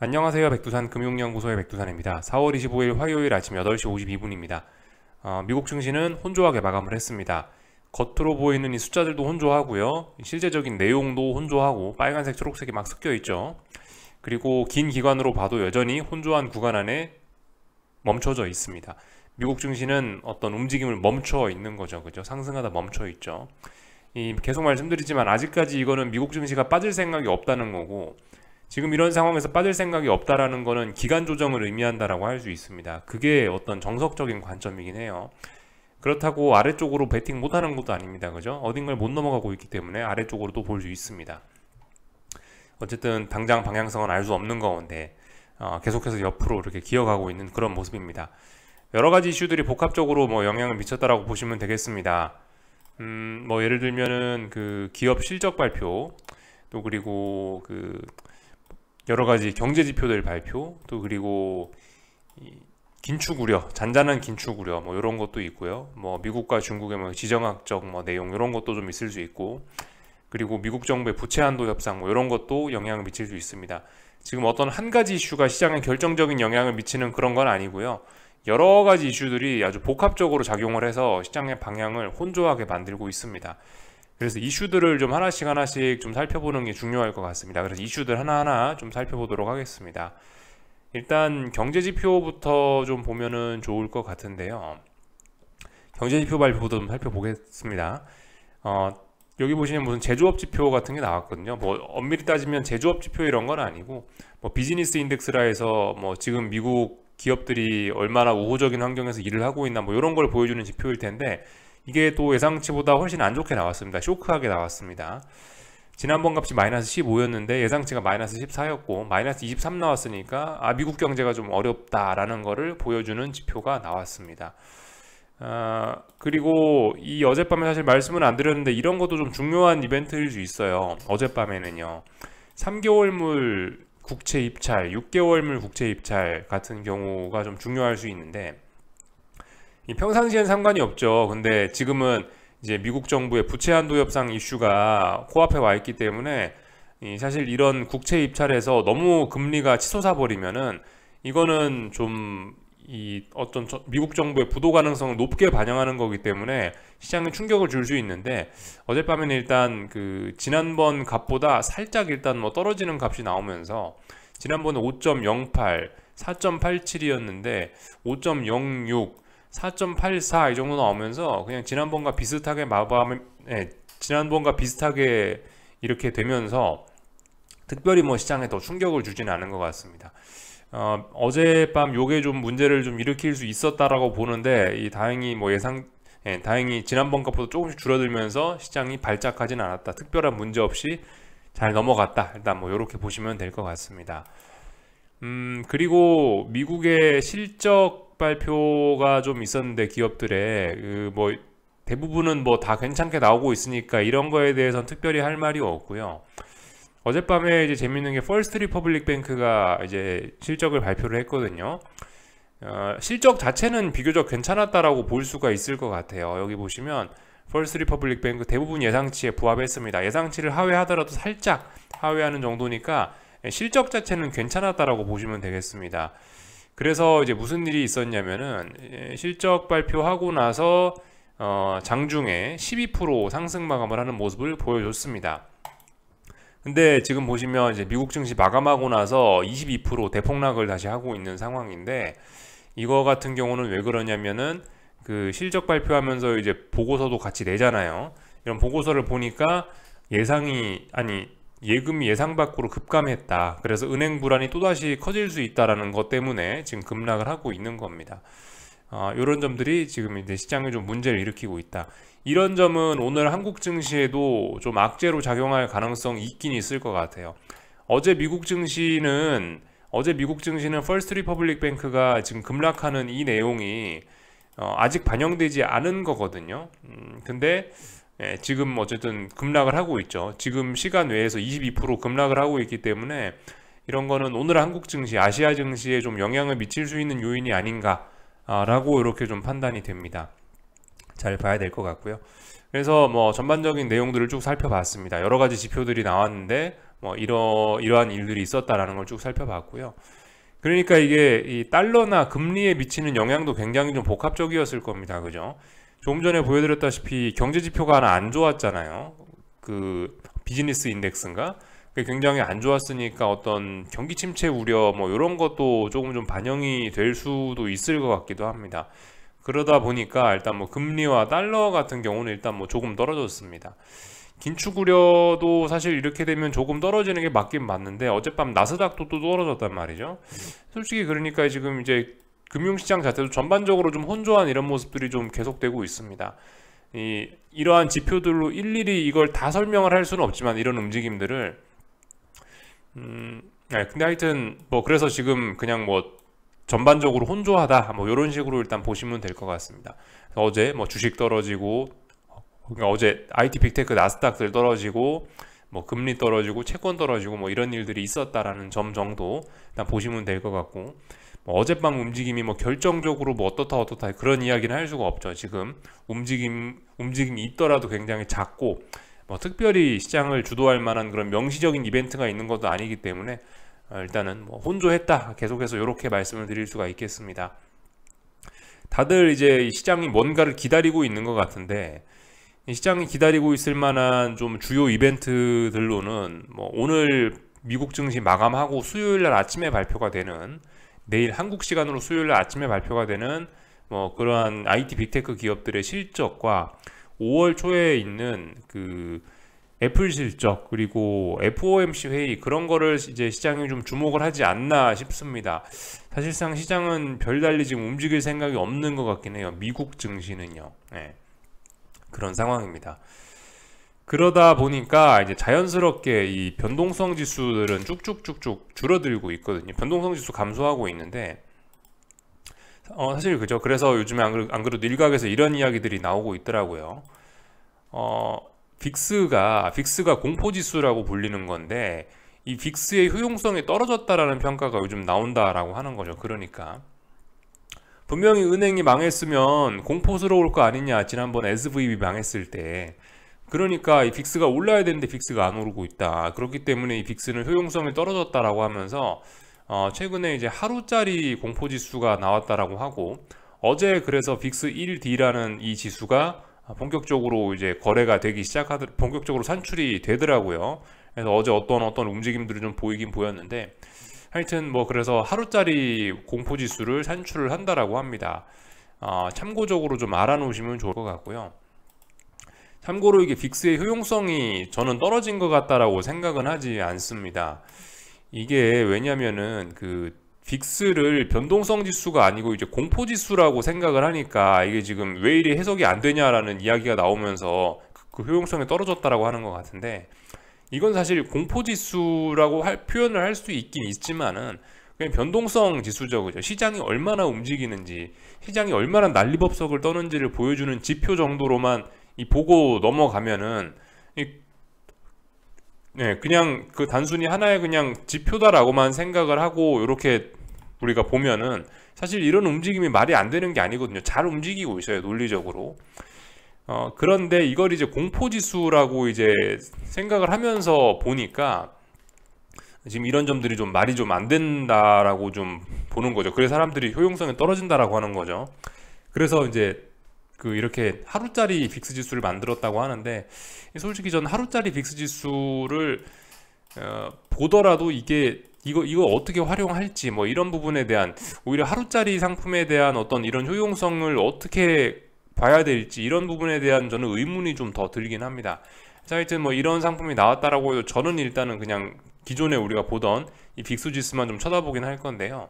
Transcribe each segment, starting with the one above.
안녕하세요. 백두산 금융연구소의 백두산입니다. 4월 25일 화요일 아침 8시 52분입니다. 미국 증시는 혼조하게 마감을 했습니다. 겉으로 보이는 이 숫자들도 혼조하고요. 실제적인 내용도 혼조하고 빨간색, 초록색이 막 섞여 있죠. 그리고 긴 기간으로 봐도 여전히 혼조한 구간 안에 멈춰져 있습니다. 미국 증시는 어떤 움직임을 멈춰 있는 거죠. 그죠? 상승하다 멈춰 있죠. 계속 말씀드리지만 아직까지 이거는 미국 증시가 빠질 생각이 없다는 거고, 지금 이런 상황에서 빠질 생각이 없다라는 거는 기간 조정을 의미한다라고 할 수 있습니다. 그게 어떤 정석적인 관점이긴 해요. 그렇다고 아래쪽으로 베팅 못하는 것도 아닙니다. 그죠? 어딘가를 못 넘어가고 있기 때문에 아래쪽으로도 볼 수 있습니다. 어쨌든 당장 방향성은 알 수 없는 가운데 계속해서 옆으로 이렇게 기어가고 있는 그런 모습입니다. 여러 가지 이슈들이 복합적으로 영향을 미쳤다라고 보시면 되겠습니다. 예를 들면은 그 기업 실적 발표, 또 그리고 그 여러 가지 경제 지표들 발표, 또 그리고 긴축 우려, 잔잔한 긴축 우려, 이런 것도 있고요. 미국과 중국의 지정학적 내용 이런 것도 좀 있을 수 있고, 그리고 미국 정부의 부채 한도 협상 이런 것도 영향을 미칠 수 있습니다. 지금 어떤 한 가지 이슈가 시장에 결정적인 영향을 미치는 그런 건 아니고요. 여러 가지 이슈들이 아주 복합적으로 작용을 해서 시장의 방향을 혼조하게 만들고 있습니다. 그래서 이슈들을 좀 하나씩 좀 살펴보는 게 중요할 것 같습니다. 그래서 이슈들 하나하나 좀 살펴보도록 하겠습니다. 일단 경제지표부터 좀 보면은 좋을 것 같은데요. 경제지표 발표부터 좀 살펴보겠습니다. 여기 보시면 무슨 제조업 지표 같은 게 나왔거든요. 엄밀히 따지면 제조업 지표 이런 건 아니고, 비즈니스 인덱스라 해서 지금 미국 기업들이 얼마나 우호적인 환경에서 일을 하고 있나 이런 걸 보여주는 지표일 텐데, 이게 또 예상치보다 훨씬 안 좋게 나왔습니다. 쇼크하게 나왔습니다. 지난번 값이 마이너스 15였는데 예상치가 마이너스 14였고 마이너스 23 나왔으니까 미국 경제가 좀 어렵다라는 거를 보여주는 지표가 나왔습니다. 그리고 이 어젯밤에 사실 말씀은 안 드렸는데 이런 것도 좀 중요한 이벤트일 수 있어요. 어젯밤에는요. 3개월물 국채 입찰, 6개월물 국채 입찰 같은 경우가 좀 중요할 수 있는데, 평상시엔 상관이 없죠. 근데 지금은 이제 미국 정부의 부채 한도 협상 이슈가 코앞에 와 있기 때문에 사실 이런 국채 입찰에서 너무 금리가 치솟아 버리면은 이거는 좀 어떤 미국 정부의 부도 가능성을 높게 반영하는 거기 때문에 시장에 충격을 줄 수 있는데, 어젯밤에는 일단 그 지난번 값보다 살짝 일단 떨어지는 값이 나오면서 지난번에 5.08, 4.87이었는데 5.06, 4.84 이 정도 나오면서 그냥 지난번과 비슷하게 지난번과 비슷하게 이렇게 되면서 특별히 시장에 더 충격을 주지는 않은 것 같습니다. 어젯밤 요게 좀 문제를 좀 일으킬 수 있었다라고 보는데, 다행히 지난번 값보다 조금씩 줄어들면서 시장이 발작하진 않았다. 특별한 문제 없이 잘 넘어갔다. 일단 이렇게 보시면 될 것 같습니다. 그리고 미국의 실적 발표가 좀 있었는데 기업들의 대부분은 다 괜찮게 나오고 있으니까 이런 거에 대해서는 특별히 할 말이 없고요. 어젯밤에 이제 재밌는 게 퍼스트 리퍼블릭 뱅크가 이제 실적을 발표를 했거든요. 실적 자체는 비교적 괜찮았다라고 볼 수가 있을 것 같아요. 여기 보시면 퍼스트 리퍼블릭 뱅크 대부분 예상치에 부합했습니다. 예상치를 하회하더라도 살짝 하회하는 정도니까 실적 자체는 괜찮았다라고 보시면 되겠습니다. 그래서 이제 무슨 일이 있었냐면은 실적 발표하고 나서 장중에 12% 상승 마감을 하는 모습을 보여줬습니다. 근데 지금 보시면 이제 미국 증시 마감하고 나서 22% 대폭락을 다시 하고 있는 상황인데, 이거 같은 경우는 왜 그러냐면은 그 실적 발표하면서 이제 보고서도 같이 내잖아요. 이런 보고서를 보니까 예금이 예상 밖으로 급감했다. 그래서 은행 불안이 또다시 커질 수 있다라는 것 때문에 지금 급락을 하고 있는 겁니다. 이런 점들이 지금 이제 시장에 좀 문제를 일으키고 있다. 이런 점은 오늘 한국 증시에도 좀 악재로 작용할 가능성이 있긴 있을 것 같아요. 어제 미국 증시는 퍼스트 리퍼블릭 뱅크가 지금 급락하는 이 내용이 아직 반영되지 않은 거거든요. 근데 지금 어쨌든 급락을 하고 있죠. 지금 시간 외에서 22% 급락을 하고 있기 때문에 이런 거는 오늘 한국 증시, 아시아 증시에 좀 영향을 미칠 수 있는 요인이 아닌가라고 이렇게 좀 판단이 됩니다. 잘 봐야 될 것 같고요. 그래서 전반적인 내용들을 쭉 살펴봤습니다. 여러 가지 지표들이 나왔는데 뭐 이러한 일들이 있었다라는 걸 쭉 살펴봤고요. 그러니까 이게 이 달러나 금리에 미치는 영향도 굉장히 좀 복합적이었을 겁니다. 그죠? 조금 전에 보여드렸다시피 경제 지표가 하나 안 좋았잖아요. 그 비즈니스 인덱스인가? 그게 굉장히 안 좋았으니까 어떤 경기 침체 우려 뭐 이런 것도 조금 좀 반영이 될 수도 있을 것 같기도 합니다. 그러다 보니까 일단 뭐 금리와 달러 같은 경우는 일단 뭐 조금 떨어졌습니다. 긴축 우려도 사실 이렇게 되면 조금 떨어지는 게 맞긴 맞는데 어젯밤 나스닥도 또 떨어졌단 말이죠. 솔직히 그러니까 지금 이제 금융시장 자체도 전반적으로 좀 혼조한 이런 모습들이 좀 계속되고 있습니다. 이러한 지표들로 일일이 이걸 다 설명을 할 수는 없지만 이런 움직임들을 네, 근데 하여튼 뭐 그래서 지금 그냥 뭐 전반적으로 혼조하다 뭐 이런 식으로 일단 보시면 될 것 같습니다. 어제 뭐 주식 떨어지고 그러니까 어제 IT 빅테크 나스닥들 떨어지고 뭐 금리 떨어지고 채권 떨어지고 뭐 이런 일들이 있었다라는 점 정도 일단 보시면 될 것 같고 뭐 어젯밤 움직임이 뭐 결정적으로 뭐 어떻다 그런 이야기는 할 수가 없죠. 지금 움직임이 있더라도 굉장히 작고 뭐 특별히 시장을 주도할 만한 그런 명시적인 이벤트가 있는 것도 아니기 때문에 일단은 뭐 혼조했다 계속해서 이렇게 말씀을 드릴 수가 있겠습니다. 다들 이제 시장이 뭔가를 기다리고 있는 것 같은데 이 시장이 기다리고 있을 만한 좀 주요 이벤트들로는 뭐 오늘 미국 증시 마감하고 수요일날 아침에 발표가 되는 내일 한국 시간으로 수요일날 아침에 발표가 되는 뭐 그러한 IT 빅테크 기업들의 실적과 5월 초에 있는 그 애플 실적 그리고 FOMC 회의 그런 거를 이제 시장이 좀 주목을 하지 않나 싶습니다. 사실상 시장은 별달리 지금 움직일 생각이 없는 것 같긴 해요. 미국 증시는요. 네. 그런 상황입니다. 그러다 보니까 이제 자연스럽게 이 변동성 지수들은 쭉쭉쭉쭉 줄어들고 있거든요. 변동성 지수 감소하고 있는데 사실 그죠. 그래서 요즘에 안 그래도 일각에서 이런 이야기들이 나오고 있더라고요. 빅스가 공포지수라고 불리는 건데 이 빅스의 효용성이 떨어졌다라는 평가가 요즘 나온다라고 하는 거죠. 그러니까 분명히 은행이 망했으면 공포스러울 거 아니냐. 지난번 SVB 망했을 때. 그러니까 이 빅스가 올라야 되는데 빅스가 안 오르고 있다. 그렇기 때문에 이 빅스는 효용성이 떨어졌다라고 하면서 최근에 이제 하루짜리 공포지수가 나왔다라고 하고 어제 그래서 빅스 1D라는 이 지수가 본격적으로 이제 거래가 되기 본격적으로 산출이 되더라고요. 그래서 어제 어떤 움직임들이 좀 보이긴 보였는데 하여튼 뭐 그래서 하루짜리 공포지수를 산출을 한다라고 합니다. 참고적으로 좀 알아놓으시면 좋을 것 같고요. 참고로 이게 빅스의 효용성이 저는 떨어진 것 같다라고 생각은 하지 않습니다. 이게 왜냐면은 그 빅스를 변동성 지수가 아니고 이제 공포 지수라고 생각을 하니까 이게 지금 왜 이리 해석이 안 되냐라는 이야기가 나오면서 그 효용성이 떨어졌다라고 하는 것 같은데 이건 사실 공포 지수라고 표현을 할 수 있긴 있지만은 그냥 변동성 지수죠. 그죠? 시장이 얼마나 움직이는지, 시장이 얼마나 난리법석을 떠는지를 보여주는 지표 정도로만 보고 넘어가면은 그냥 그 단순히 하나의 그냥 지표다라고만 생각을 하고 이렇게 우리가 보면은 사실 이런 움직임이 말이 안 되는 게 아니거든요. 잘 움직이고 있어요, 논리적으로. 그런데 이걸 이제 공포지수라고 이제 생각을 하면서 보니까 지금 이런 점들이 좀 말이 좀 안 된다라고 좀 보는 거죠. 그래서 사람들이 효용성이 떨어진다라고 하는 거죠. 그래서 이제 이렇게 하루짜리 빅스 지수를 만들었다고 하는데 솔직히 전 하루짜리 빅스 지수를 보더라도 이거 어떻게 활용할지 뭐 이런 부분에 대한 오히려 하루짜리 상품에 대한 어떤 이런 효용성을 어떻게 봐야 될지 이런 부분에 대한 저는 의문이 좀 더 들긴 합니다. 자, 하여튼 뭐 이런 상품이 나왔다라고 해도 저는 일단은 그냥 기존에 우리가 보던 이 빅스 지수만 좀 쳐다보긴 할 건데요.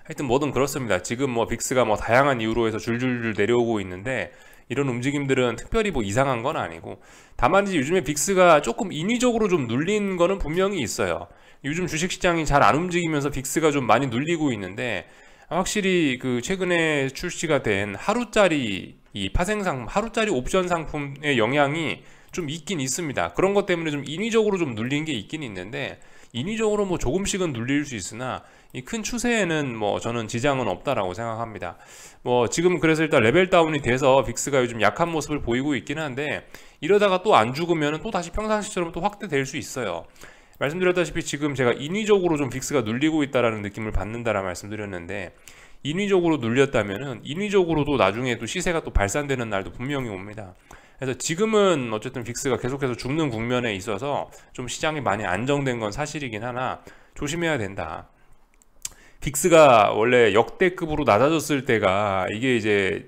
하여튼 뭐든 그렇습니다. 지금 뭐 빅스가 뭐 다양한 이유로 해서 줄줄줄 내려오고 있는데 이런 움직임들은 특별히 뭐 이상한 건 아니고 다만 이제 요즘에 빅스가 조금 인위적으로 좀 눌린 거는 분명히 있어요. 요즘 주식시장이 잘 안 움직이면서 빅스가 좀 많이 눌리고 있는데 확실히 그 최근에 출시가 된 하루짜리 이 파생상품, 하루짜리 옵션 상품의 영향이 좀 있긴 있습니다. 그런 것 때문에 좀 인위적으로 좀 눌린 게 있긴 있는데 인위적으로 뭐 조금씩은 눌릴 수 있으나 이 큰 추세에는 뭐 저는 지장은 없다라고 생각합니다. 뭐 지금 그래서 일단 레벨 다운이 돼서 빅스가 요즘 약한 모습을 보이고 있긴 한데, 이러다가 또 안 죽으면 또 다시 평상시처럼 또 확대될 수 있어요. 말씀드렸다시피 지금 제가 인위적으로 좀 빅스가 눌리고 있다라는 느낌을 받는다라 말씀드렸는데, 인위적으로 눌렸다면은 인위적으로도 나중에 또 시세가 또 발산되는 날도 분명히 옵니다. 그래서 지금은 어쨌든 빅스가 계속해서 죽는 국면에 있어서 좀 시장이 많이 안정된 건 사실이긴 하나 조심해야 된다. 빅스가 원래 역대급으로 낮아졌을 때가 이게 이제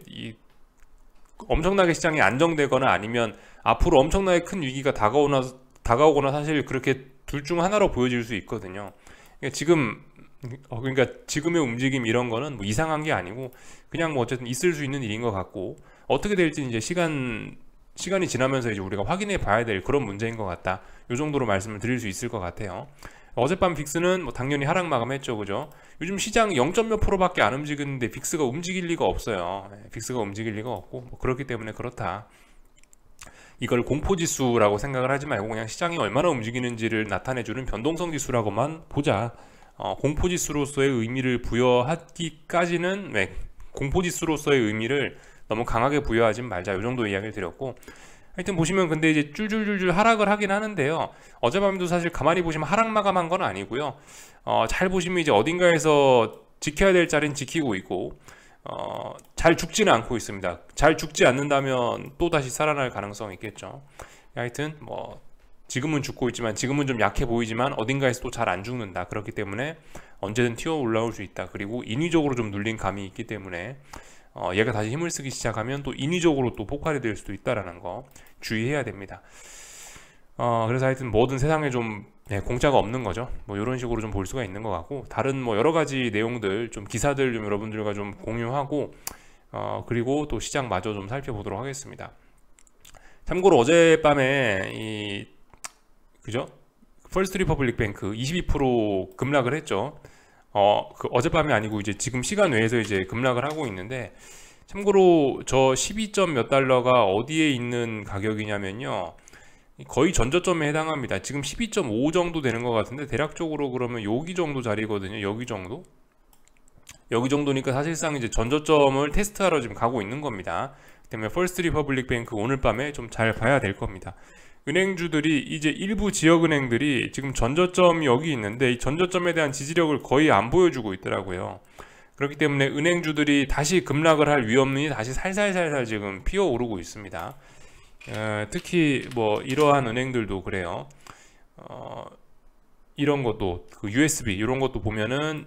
엄청나게 시장이 안정되거나 아니면 앞으로 엄청나게 큰 위기가 다가오거나 사실 그렇게 둘 중 하나로 보여질 수 있거든요. 그러니까 지금의 움직임 이런 거는 뭐 이상한 게 아니고 그냥 뭐 어쨌든 있을 수 있는 일인 것 같고, 어떻게 될지 이제 시간이 지나면서 이제 우리가 확인해 봐야 될 그런 문제인 것 같다. 이 정도로 말씀을 드릴 수 있을 것 같아요. 어젯밤 빅스는 뭐 당연히 하락 마감했죠, 그죠? 요즘 시장 0.몇 %밖에 안 움직이는데 빅스가 움직일 리가 없어요. 빅스가 움직일 리가 없고 뭐 그렇기 때문에 그렇다. 이걸 공포지수라고 생각을 하지 말고 그냥 시장이 얼마나 움직이는지를 나타내주는 변동성 지수라고만 보자. 공포지수로서의 의미를 부여하기까지는 공포지수로서의 의미를 너무 강하게 부여하지 말자, 이 정도 이야기를 드렸고, 하여튼 보시면 근데 이제 줄줄줄줄 하락을 하긴 하는데요. 어젯밤도 사실 가만히 보시면 하락 마감한 건 아니고요. 잘 보시면 이제 어딘가에서 지켜야 될 자리는 지키고 있고, 잘 죽지는 않고 있습니다. 잘 죽지 않는다면 또 다시 살아날 가능성이 있겠죠. 하여튼 뭐 지금은 죽고 있지만, 지금은 좀 약해 보이지만 어딘가에서 또 잘 안 죽는다. 그렇기 때문에 언제든 튀어 올라올 수 있다. 그리고 인위적으로 좀 눌린 감이 있기 때문에 얘가 다시 힘을 쓰기 시작하면 또 인위적으로 또 폭발이 될 수도 있다라는 거 주의해야 됩니다. 그래서 하여튼 뭐든 세상에 좀 공짜가 없는 거죠. 뭐 이런 식으로 좀 볼 수가 있는 것 같고, 다른 뭐 여러 가지 내용들 좀 기사들 좀 여러분들과 좀 공유하고 그리고 또 시장마저 좀 살펴보도록 하겠습니다. 참고로 어젯밤에 그죠? 퍼스트 리퍼블릭 뱅크 22% 급락을 했죠. 어젯밤이 아니고 이제 지금 시간 외에서 이제 급락을 하고 있는데, 참고로 저 12점 몇 달러가 어디에 있는 가격이냐면요, 거의 전저점에 해당합니다. 지금 12.5 정도 되는 것 같은데 대략적으로 그러면 여기 정도 자리거든요. 여기 정도니까 사실상 이제 전저점을 테스트하러 지금 가고 있는 겁니다. 때문에 퍼스트 리퍼블릭 뱅크 오늘 밤에 좀 잘 봐야 될 겁니다. 은행주들이 이제 일부 지역은행들이 지금 전저점이 여기 있는데 이 전저점에 대한 지지력을 거의 안 보여주고 있더라고요. 그렇기 때문에 은행주들이 다시 급락을 할 위험이 다시 살살살살 지금 피어오르고 있습니다. 특히 뭐 이러한 은행들도 그래요. 이런 것도 그 USB 이런 것도 보면은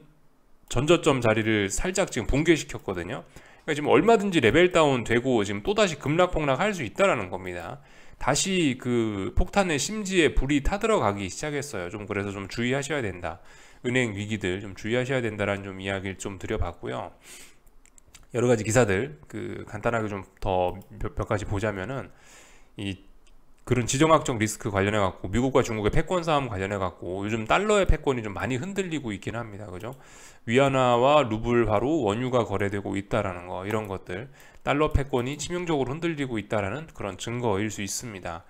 전저점 자리를 살짝 지금 붕괴시켰거든요. 그러니까 지금 얼마든지 레벨 다운 되고 지금 또다시 급락폭락 할 수 있다라는 겁니다. 다시 그 폭탄의 심지에 불이 타들어가기 시작했어요. 좀 그래서 좀 주의하셔야 된다. 은행 위기들 좀 주의하셔야 된다라는 좀 이야기를 좀 드려봤고요. 여러 가지 기사들 간단하게 좀 더 몇 가지 보자면은 그런 지정학적 리스크 관련해 갖고 미국과 중국의 패권 싸움 관련해 갖고 요즘 달러의 패권이 좀 많이 흔들리고 있긴 합니다. 그죠? 위안화와 루블화로 원유가 거래되고 있다라는 거, 이런 것들 달러 패권이 치명적으로 흔들리고 있다라는 그런 증거일 수 있습니다.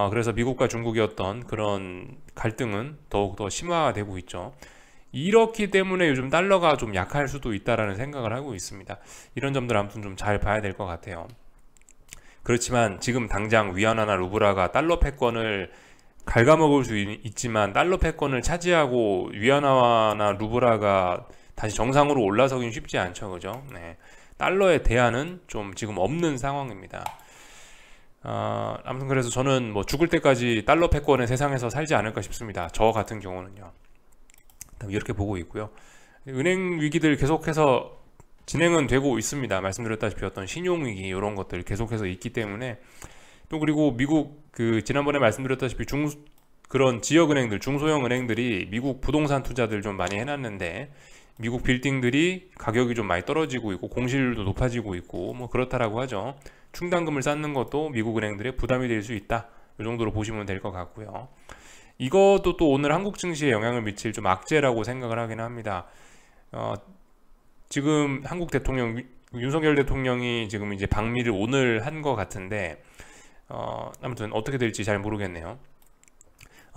그래서 미국과 중국의 어떤 그런 갈등은 더욱더 심화되고 있죠. 이렇기 때문에 요즘 달러가 좀 약할 수도 있다라는 생각을 하고 있습니다. 이런 점들 아무튼 좀 잘 봐야 될 것 같아요. 그렇지만 지금 당장 위안화나 루블화가 달러 패권을 갉아먹을 수 있지만 달러 패권을 차지하고 위안화나 루블화가 다시 정상으로 올라서긴 쉽지 않죠. 그죠? 네. 달러의 대안은 좀 지금 없는 상황입니다. 아무튼 그래서 저는 뭐 죽을 때까지 달러 패권의 세상에서 살지 않을까 싶습니다. 저 같은 경우는요. 이렇게 보고 있고요. 은행 위기들 계속해서 진행은 되고 있습니다. 말씀드렸다시피 어떤 신용위기 이런 것들 계속해서 있기 때문에, 또 그리고 미국 지난번에 말씀드렸다시피 그런 지역은행들, 중소형 은행들이 미국 부동산 투자들 좀 많이 해놨는데 미국 빌딩들이 가격이 좀 많이 떨어지고 있고 공실률도 높아지고 있고 뭐 그렇다라고 하죠. 충당금을 쌓는 것도 미국 은행들의 부담이 될 수 있다. 이 정도로 보시면 될 것 같고요. 이것도 또 오늘 한국 증시에 영향을 미칠 좀 악재라고 생각을 하긴 합니다. 지금 한국 대통령 윤석열 대통령이 지금 이제 방미를 오늘 한 것 같은데 아무튼 어떻게 될지 잘 모르겠네요.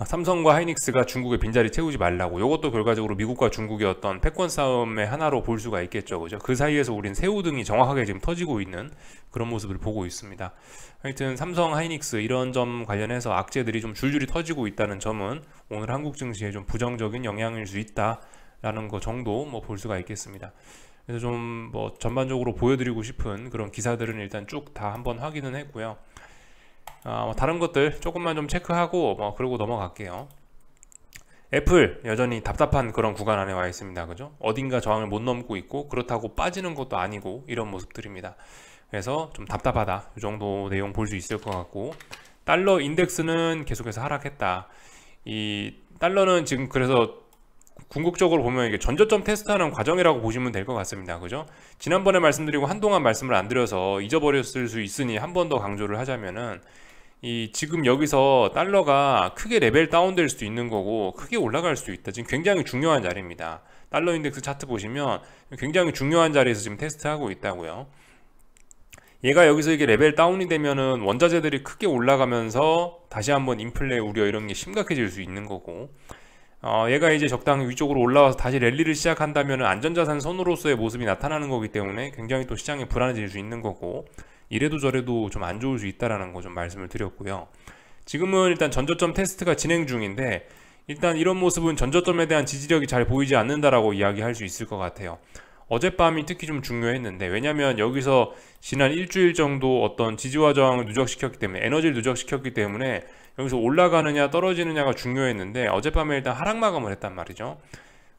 삼성과 하이닉스가 중국의 빈자리 채우지 말라고. 이것도 결과적으로 미국과 중국의 어떤 패권 싸움의 하나로 볼 수가 있겠죠, 그죠? 그 사이에서 우린 새우등이 정확하게 지금 터지고 있는 그런 모습을 보고 있습니다. 하여튼 삼성, 하이닉스 이런 점 관련해서 악재들이 좀 줄줄이 터지고 있다는 점은 오늘 한국 증시에 좀 부정적인 영향일 수 있다라는 거 정도 뭐 볼 수가 있겠습니다. 그래서 좀 뭐 전반적으로 보여드리고 싶은 그런 기사들은 일단 쭉 다 한번 확인은 했고요. 다른 것들 조금만 좀 체크하고 그러고 넘어갈게요. 애플 여전히 답답한 그런 구간 안에 와 있습니다. 그죠? 어딘가 저항을 못 넘고 있고 그렇다고 빠지는 것도 아니고 이런 모습들입니다. 그래서 좀 답답하다. 이 정도 내용 볼 수 있을 것 같고, 달러 인덱스는 계속해서 하락했다. 이 달러는 지금 그래서 궁극적으로 보면 이게 전저점 테스트하는 과정이라고 보시면 될 것 같습니다. 그죠? 지난번에 말씀드리고 한동안 말씀을 안 드려서 잊어버렸을 수 있으니 한 번 더 강조를 하자면은, 이 지금 여기서 달러가 크게 레벨 다운될 수도 있는 거고 크게 올라갈 수도 있다. 지금 굉장히 중요한 자리입니다. 달러 인덱스 차트 보시면 굉장히 중요한 자리에서 지금 테스트하고 있다고요. 얘가 여기서 이게 레벨 다운이 되면은 원자재들이 크게 올라가면서 다시 한번 인플레 우려 이런 게 심각해질 수 있는 거고, 얘가 이제 적당히 위쪽으로 올라와서 다시 랠리를 시작한다면 안전자산 선으로서의 모습이 나타나는 거기 때문에 굉장히 또 시장이 불안해질 수 있는 거고, 이래도 저래도 좀 안 좋을 수 있다라는 거 좀 말씀을 드렸고요. 지금은 일단 전저점 테스트가 진행 중인데, 일단 이런 모습은 전저점에 대한 지지력이 잘 보이지 않는다라고 이야기할 수 있을 것 같아요. 어젯밤이 특히 좀 중요했는데, 왜냐면 여기서 지난 일주일 정도 어떤 지지와 저항을 누적시켰기 때문에, 에너지를 누적시켰기 때문에 여기서 올라가느냐 떨어지느냐가 중요했는데 어젯밤에 일단 하락 마감을 했단 말이죠.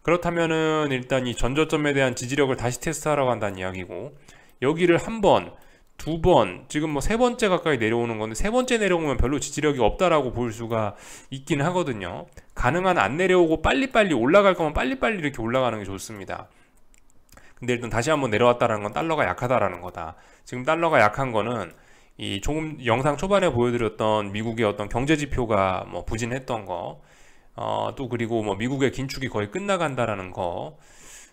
그렇다면은 일단 이 전저점에 대한 지지력을 다시 테스트하러 간다는 이야기고, 여기를 한 번, 두 번, 지금 뭐 세 번째 가까이 내려오는 건데, 세 번째 내려오면 별로 지지력이 없다라고 볼 수가 있긴 하거든요. 가능한 안 내려오고 빨리빨리 올라갈 거면 빨리빨리 이렇게 올라가는 게 좋습니다. 근데 일단 다시 한번 내려왔다는 건 달러가 약하다라는 거다. 지금 달러가 약한 거는 이 조금 영상 초반에 보여드렸던 미국의 어떤 경제 지표가 뭐 부진했던 거, 또 그리고 뭐 미국의 긴축이 거의 끝나간다라는 거,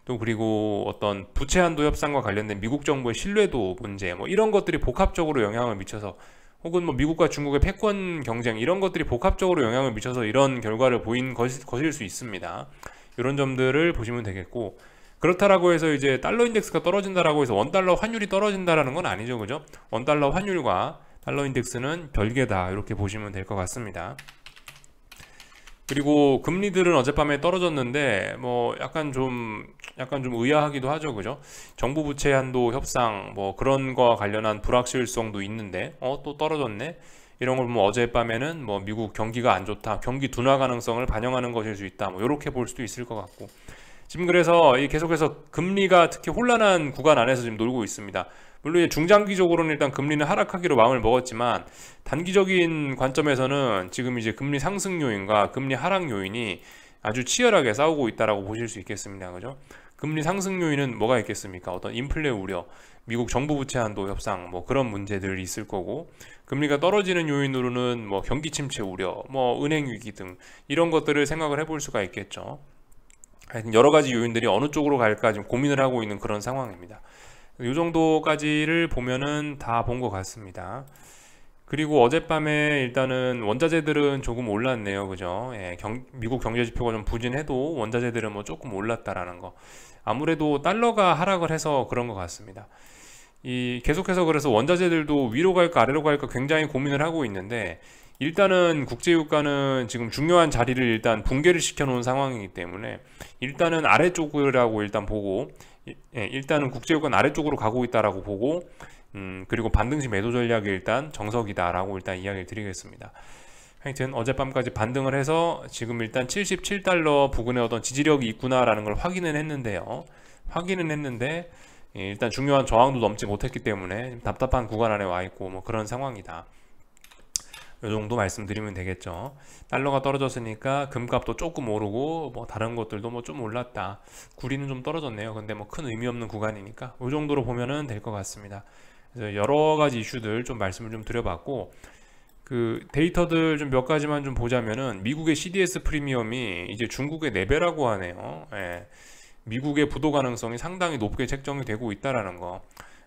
또 그리고 어떤 부채 한도 협상과 관련된 미국 정부의 신뢰도 문제, 뭐 이런 것들이 복합적으로 영향을 미쳐서, 혹은 뭐 미국과 중국의 패권 경쟁 이런 것들이 복합적으로 영향을 미쳐서 이런 결과를 보인 것일 수 있습니다. 이런 점들을 보시면 되겠고, 그렇다라고 해서 이제 달러 인덱스가 떨어진다라고 해서 원달러 환율이 떨어진다라는 건 아니죠, 그죠? 원달러 환율과 달러 인덱스는 별개다, 이렇게 보시면 될 것 같습니다. 그리고 금리들은 어젯밤에 떨어졌는데 뭐 약간 좀 의아하기도 하죠, 그죠? 정부 부채 한도 협상 뭐 그런 거와 관련한 불확실성도 있는데 또 떨어졌네. 이런 걸 보면 어젯밤에는 뭐 미국 경기가 안 좋다, 경기 둔화 가능성을 반영하는 것일 수 있다, 뭐 이렇게 볼 수도 있을 것 같고, 지금 그래서 계속해서 금리가 특히 혼란한 구간 안에서 지금 놀고 있습니다. 물론 중장기적으로는 일단 금리는 하락하기로 마음을 먹었지만, 단기적인 관점에서는 지금 이제 금리 상승 요인과 금리 하락 요인이 아주 치열하게 싸우고 있다라고 보실 수 있겠습니다. 그죠? 금리 상승 요인은 뭐가 있겠습니까? 어떤 인플레 우려, 미국 정부 부채 한도 협상 뭐 그런 문제들이 있을 거고, 금리가 떨어지는 요인으로는 뭐 경기 침체 우려, 뭐 은행 위기 등 이런 것들을 생각을 해볼 수가 있겠죠. 하여튼 여러 가지 요인들이 어느 쪽으로 갈까 지금 고민을 하고 있는 그런 상황입니다. 이 정도까지를 보면은 다 본 것 같습니다. 그리고 어젯밤에 일단은 원자재들은 조금 올랐네요, 그죠? 미국 경제 지표가 좀 부진해도 원자재들은 뭐 조금 올랐다라는 거. 아무래도 달러가 하락을 해서 그런 것 같습니다. 계속해서 그래서 원자재들도 위로 갈까 아래로 갈까 굉장히 고민을 하고 있는데, 일단은 국제유가는 지금 중요한 자리를 일단 붕괴를 시켜 놓은 상황이기 때문에 일단은 아래쪽이라고 일단 보고, 일단은 국제유가는 아래쪽으로 가고 있다라고 보고, 그리고 반등시 매도 전략이 일단 정석이다라고 일단 이야기를 드리겠습니다. 하여튼 어젯밤까지 반등을 해서 지금 일단 77달러 부근에 어떤 지지력이 있구나라는 걸 확인은 했는데요. 일단 중요한 저항도 넘지 못했기 때문에 답답한 구간 안에 와 있고 뭐 그런 상황이다. 이 정도 말씀드리면 되겠죠. 달러가 떨어졌으니까 금값도 조금 오르고 뭐 다른 것들도 뭐 좀 올랐다. 구리는 좀 떨어졌네요. 근데 뭐 큰 의미 없는 구간이니까 이 정도로 보면은 될 것 같습니다. 그래서 여러 가지 이슈들 좀 말씀을 좀 드려봤고, 그 데이터들 좀 몇 가지만 좀 보자면은 미국의 CDS 프리미엄이 이제 중국의 4배라고 하네요. 미국의 부도 가능성이 상당히 높게 책정이 되고 있다라는 거.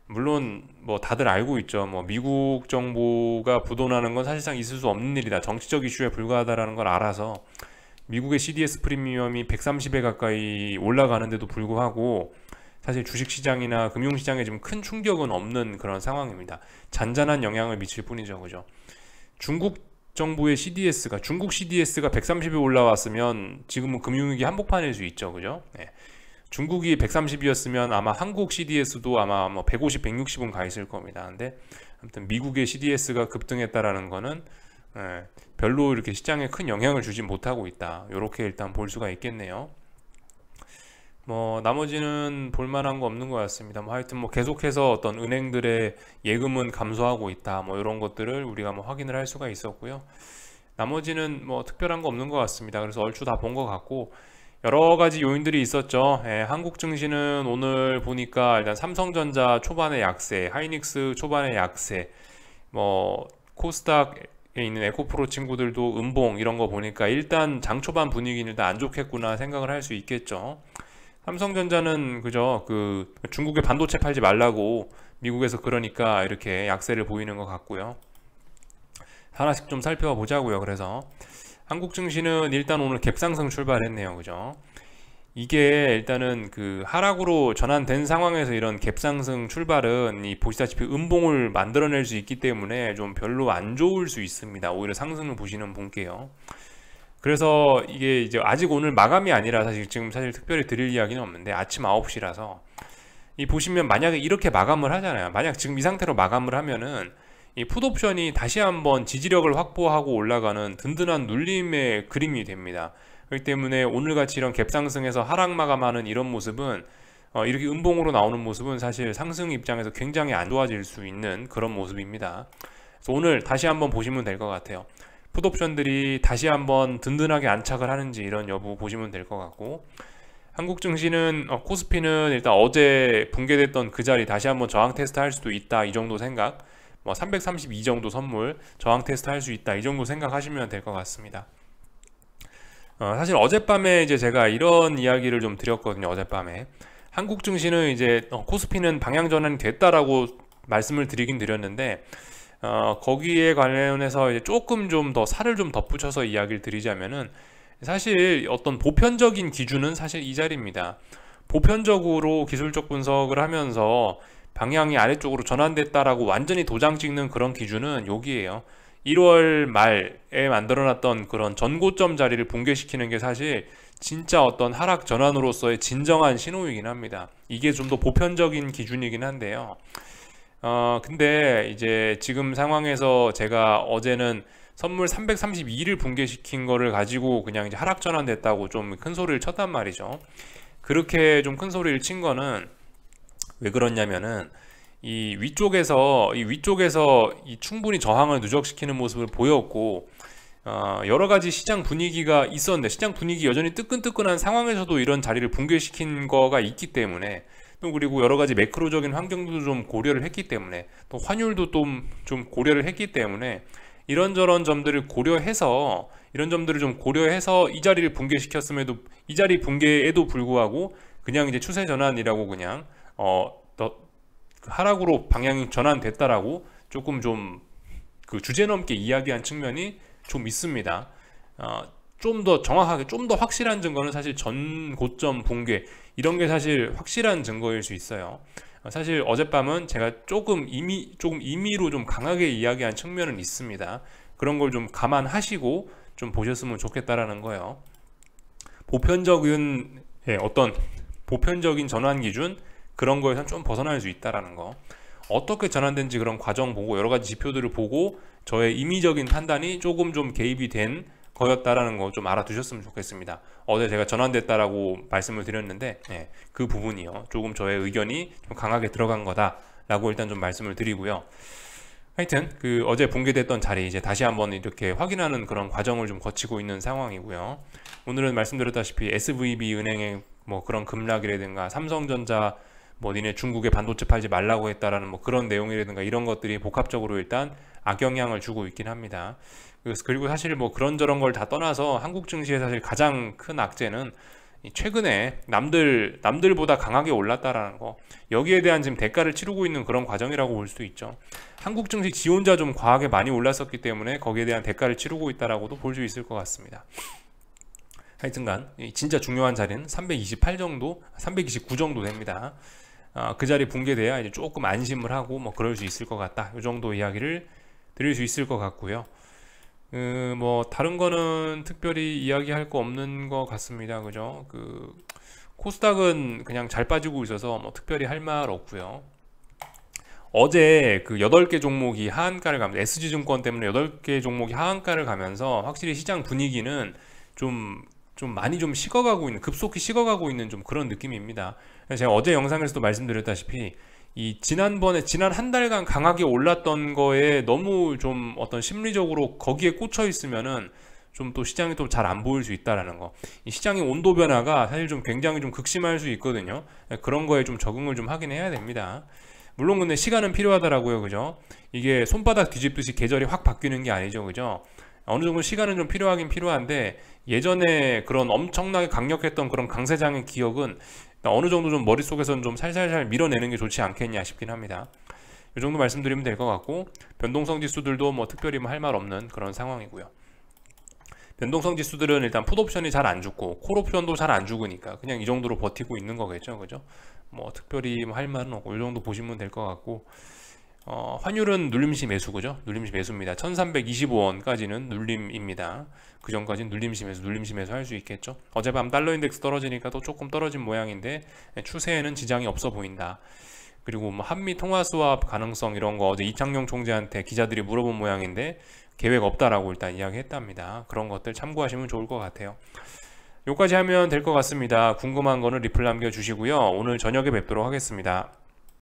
물론 뭐 다들 알고 있죠. 뭐 미국 정부가 부도나는 건 사실상 있을 수 없는 일이다. 정치적 이슈에 불과하다라는 걸 알아서 미국의 CDS 프리미엄이 130에 가까이 올라가는데도 불구하고 사실 주식시장이나 금융시장에 지금 큰 충격은 없는 그런 상황입니다. 잔잔한 영향을 미칠 뿐이죠. 그죠? 중국 정부의 CDS가 중국 CDS가 130에 올라왔으면 지금은 금융위기 한복판일 수 있죠. 그죠? 네. 중국이 130이었으면 아마 한국 CDS도 아마 뭐 150, 160은 가 있을 겁니다. 근데 아무튼 미국의 CDS가 급등했다라는 거는 별로 이렇게 시장에 큰 영향을 주지 못하고 있다. 이렇게 일단 볼 수가 있겠네요. 뭐 나머지는 볼만한 거 없는 것 같습니다. 뭐 하여튼 뭐 계속해서 어떤 은행들의 예금은 감소하고 있다. 뭐 이런 것들을 우리가 뭐 확인을 할 수가 있었고요. 나머지는 뭐 특별한 거 없는 것 같습니다. 그래서 얼추 다 본 것 같고 여러 가지 요인들이 있었죠. 한국 증시는 오늘 보니까 일단 삼성전자 초반에 약세, 하이닉스 초반에 약세, 뭐 코스닥에 있는 에코프로 친구들도 음봉 이런 거 보니까 일단 장 초반 분위기는 일단 안 좋겠구나 생각을 할 수 있겠죠. 삼성전자는 그저 그 중국에 반도체 팔지 말라고 미국에서 그러니까 이렇게 약세를 보이는 것 같고요. 하나씩 좀 살펴보자고요. 그래서 한국 증시는 일단 오늘 갭상승 출발했네요. 그죠? 이게 일단은 그 하락으로 전환된 상황에서 이런 갭상승 출발은 이 보시다시피 음봉을 만들어낼 수 있기 때문에 좀 별로 안 좋을 수 있습니다. 오히려 상승을 보시는 분께요. 그래서 이게 이제 아직 오늘 마감이 아니라 지금 사실 특별히 드릴 이야기는 없는데 아침 9시라서 이 보시면 만약에 이렇게 마감을 하잖아요. 만약 지금 이 상태로 마감을 하면은 이 풋옵션이 다시 한번 지지력을 확보하고 올라가는 든든한 눌림의 그림이 됩니다. 그렇기 때문에 오늘같이 이런 갭상승에서 하락 마감하는 이런 모습은 이렇게 음봉으로 나오는 모습은 사실 상승 입장에서 굉장히 안 좋아질 수 있는 그런 모습입니다. 그래서 오늘 다시 한번 보시면 될 것 같아요. 풋옵션들이 다시 한번 든든하게 안착을 하는지 이런 여부 보시면 될 것 같고 한국 증시는 코스피는 일단 어제 붕괴됐던 그 자리 다시 한번 저항 테스트 할 수도 있다 이 정도 생각 뭐 332 정도 선물 저항 테스트 할 수 있다 이 정도 생각하시면 될 것 같습니다. 사실 어젯밤에 이제 제가 이런 이야기를 좀 드렸거든요. 어젯밤에 한국 증시는 이제 코스피는 방향 전환이 됐다라고 말씀을 드리긴 드렸는데 거기에 관련해서 이제 조금 좀 더 살을 좀 덧붙여서 이야기를 드리자면은 사실 어떤 보편적인 기준은 사실 이 자리입니다. 보편적으로 기술적 분석을 하면서 방향이 아래쪽으로 전환됐다라고 완전히 도장 찍는 그런 기준은 여기에요. 1월 말에 만들어놨던 그런 전고점 자리를 붕괴시키는 게 사실 진짜 어떤 하락 전환으로서의 진정한 신호이긴 합니다. 이게 좀 더 보편적인 기준이긴 한데요. 근데 이제 지금 상황에서 제가 어제는 선물 332를 붕괴시킨 거를 가지고 그냥 이제 하락 전환됐다고 좀 큰 소리를 쳤단 말이죠. 그렇게 좀 큰 소리를 친 거는 왜 그렇냐면은 이 위쪽에서 이 충분히 저항을 누적시키는 모습을 보였고 여러 가지 시장 분위기가 있었는데 시장 분위기 여전히 뜨끈뜨끈한 상황에서도 이런 자리를 붕괴시킨 거가 있기 때문에 또 그리고 여러 가지 매크로적인 환경도 좀 고려를 했기 때문에 또 환율도 좀 고려를 했기 때문에 이런저런 점들을 고려해서 이 자리를 붕괴시켰음에도 이 자리 붕괴에도 불구하고 그냥 이제 추세 전환이라고 그냥 하락으로 방향이 전환됐다라고 조금 좀 그 주제넘게 이야기한 측면이 좀 있습니다. 좀 더 정확하게 좀 더 확실한 증거는 사실 전 고점 붕괴 이런 게 사실 확실한 증거일 수 있어요. 사실 어젯밤은 제가 조금 임의로 좀 강하게 이야기한 측면은 있습니다. 그런 걸 좀 감안하시고 좀 보셨으면 좋겠다라는 거예요. 보편적인 어떤 보편적인 전환 기준 그런 거에서 좀 벗어날 수 있다라는 거. 어떻게 전환된지 그런 과정 보고 여러 가지 지표들을 보고 저의 임의적인 판단이 조금 좀 개입이 된 거였다라는 거 좀 알아두셨으면 좋겠습니다. 어제 제가 전환됐다라고 말씀을 드렸는데 그 부분이요. 조금 저의 의견이 좀 강하게 들어간 거다라고 일단 좀 말씀을 드리고요. 하여튼 그 어제 붕괴됐던 자리 이제 다시 한번 이렇게 확인하는 그런 과정을 좀 거치고 있는 상황이고요. 오늘은 말씀드렸다시피 SVB 은행의 뭐 그런 급락이라든가 삼성전자 뭐 니네 중국에 반도체 팔지 말라고 했다라는 뭐 그런 내용이라든가 이런 것들이 복합적으로 일단 악영향을 주고 있긴 합니다. 그리고 사실 뭐 그런저런 걸 다 떠나서 한국 증시의 사실 가장 큰 악재는 최근에 남들보다 강하게 올랐다라는 거, 여기에 대한 지금 대가를 치르고 있는 그런 과정이라고 볼 수 있죠. 한국 증시 지 혼자 좀 과하게 많이 올랐었기 때문에 거기에 대한 대가를 치르고 있다라고도 볼 수 있을 것 같습니다. 하여튼간 진짜 중요한 자리는 328 정도, 329 정도 됩니다. 그 자리 붕괴돼야 이제 조금 안심을 하고 뭐 그럴 수 있을 것 같다. 이 정도 이야기를 드릴 수 있을 것 같고요. 뭐 다른 거는 특별히 이야기할 거 없는 것 같습니다. 그죠? 코스닥은 그냥 잘 빠지고 있어서 뭐 특별히 할 말 없고요. 어제 8개 종목이 하한가를 가면서 SG증권 때문에 8개 종목이 하한가를 가면서 확실히 시장 분위기는 좀 많이 좀 식어가고 있는, 급속히 식어가고 있는 좀 그런 느낌입니다. 제가 어제 영상에서도 말씀드렸다시피 지난 한 달간 강하게 올랐던 거에 너무 좀 어떤 심리적으로 거기에 꽂혀 있으면은 좀 또 시장이 또 잘 안 보일 수 있다라는 거. 이 시장의 온도 변화가 사실 좀 굉장히 좀 극심할 수 있거든요. 그런 거에 좀 적응을 좀 하긴 해야 됩니다. 물론 근데 시간은 필요하더라고요. 그죠? 이게 손바닥 뒤집듯이 계절이 확 바뀌는 게 아니죠. 그죠? 어느 정도 시간은 좀 필요하긴 필요한데, 예전에 그런 엄청나게 강력했던 그런 강세장의 기억은 어느 정도 좀 머릿속에서는 좀 살살살 밀어내는 게 좋지 않겠냐 싶긴 합니다. 이 정도 말씀드리면 될 것 같고, 변동성 지수들도 뭐 특별히 할 말 없는 그런 상황이고요. 변동성 지수들은 일단 풋옵션이 잘 안 죽고 콜옵션도 잘 안 죽으니까 그냥 이 정도로 버티고 있는 거겠죠. 그죠? 뭐 특별히 할 말은 없고 이 정도 보시면 될 것 같고, 환율은 눌림시 매수, 그죠? 눌림시 매수입니다. 1325원까지는 눌림입니다. 그 전까지는 눌림시 매수 할 수 있겠죠. 어젯밤 달러 인덱스 떨어지니까 또 조금 떨어진 모양인데 추세에는 지장이 없어 보인다. 그리고 뭐 한미 통화 수합 가능성 이런 거 어제 이창용 총재한테 기자들이 물어본 모양인데 계획 없다라고 일단 이야기했답니다. 그런 것들 참고하시면 좋을 것 같아요. 여기까지 하면 될 것 같습니다. 궁금한 거는 리플 남겨주시고요. 오늘 저녁에 뵙도록 하겠습니다.